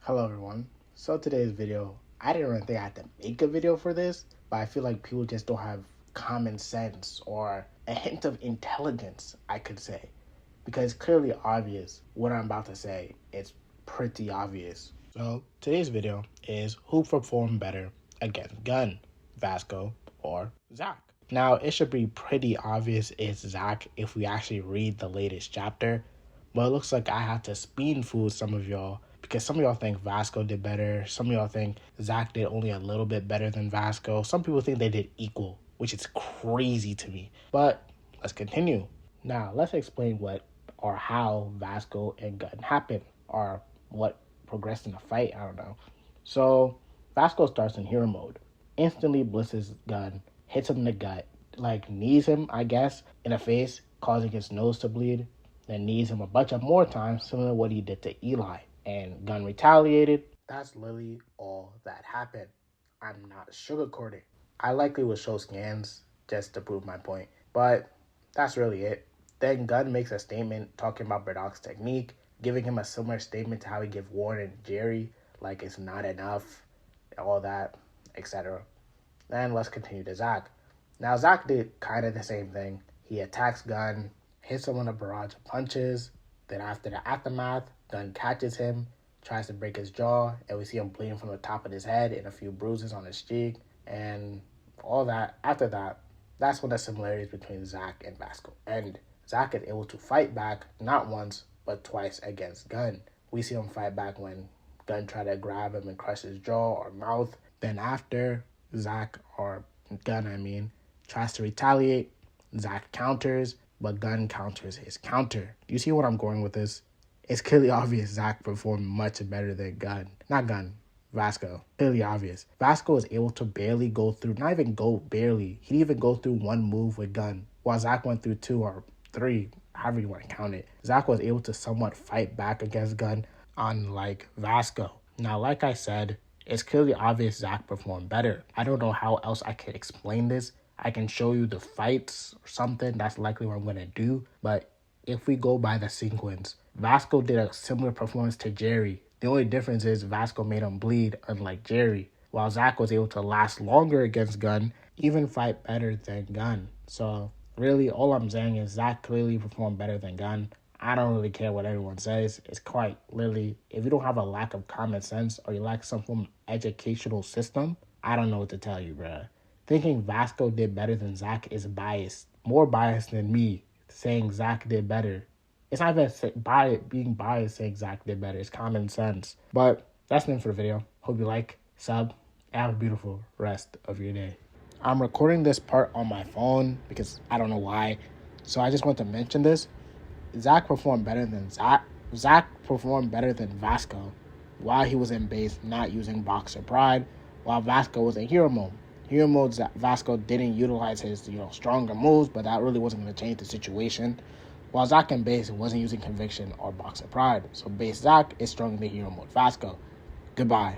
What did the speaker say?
Hello everyone. So today's video, I didn't really think I had to make a video for this, but I feel like people just don't have common sense or a hint of intelligence, I could say. Because it's clearly obvious what I'm about to say. It's pretty obvious. So today's video is who performed better against Gun, Vasco, or Zack. Now it should be pretty obvious it's Zack if we actually read the latest chapter, but it looks like I have to spoon food some of y'all because some of y'all think Vasco did better. Some of y'all think Zack did only a little bit better than Vasco. Some people think they did equal, which is crazy to me. But let's continue. Now, let's explain what or how Vasco and Gun happened or what progressed in the fight. I don't know. So, Vasco starts in hero mode. Instantly blitses Gun, hits him in the gut, knees him, I guess, in the face, causing his nose to bleed. Then knees him a bunch of more times, similar to what he did to Eli. And Gun retaliated. That's literally all that happened. I'm not sugarcoating. I likely will show scans just to prove my point, but that's really it. Then Gun makes a statement talking about Braddock's technique, giving him a similar statement to how he gave Warren and Jerry, like it's not enough, all that, etc. Then let's continue to Zack. Now Zack did kind of the same thing. He attacks Gun, hits him with a barrage of punches. Then after the aftermath, Gun catches him, tries to break his jaw, and we see him bleeding from the top of his head and a few bruises on his cheek. And all that, after that, that's when the similarities between Zack and Vasco end. Zack is able to fight back, not once, but twice against Gun. We see him fight back when Gun tried to grab him and crush his jaw or mouth. Then after Zack, or Gun, tries to retaliate, Zack counters, but Gun counters his counter. You see what I'm going with this? It's clearly obvious Zack performed much better than Gun. Not Gun, Vasco. Clearly obvious. Vasco was able to barely go through, not even go barely. He didn't even go through one move with Gun, while Zack went through two or three, however you want to count it. Zack was able to somewhat fight back against Gun, unlike Vasco. Now, like I said, it's clearly obvious Zack performed better. I don't know how else I can explain this. I can show you the fights or something. That's likely what I'm going to do. But if we go by the sequence, Vasco did a similar performance to Jerry. The only difference is Vasco made him bleed, unlike Jerry. While Zack was able to last longer against Gun, even fight better than Gun. So really, all I'm saying is Zack clearly performed better than Gun. I don't really care what everyone says. It's quite literally, if you don't have a lack of common sense or you lack some form of educational system, I don't know what to tell you, bruh. Thinking Vasco did better than Zack is biased. More biased than me saying Zack did better. It's not even being biased saying Zack did better. It's common sense. But that's the end for the video. Hope you like, sub, and have a beautiful rest of your day. I'm recording this part on my phone because I don't know why. So I just want to mention this. Zack performed better than Vasco while he was in base not using Boxer Pride, while Vasco was in hero mode. Hero mode, Vasco didn't utilize his stronger moves, but that really wasn't going to change the situation. While Zack in base wasn't using Conviction or Boxer Pride. So base Zack is stronger than hero mode Vasco. Goodbye.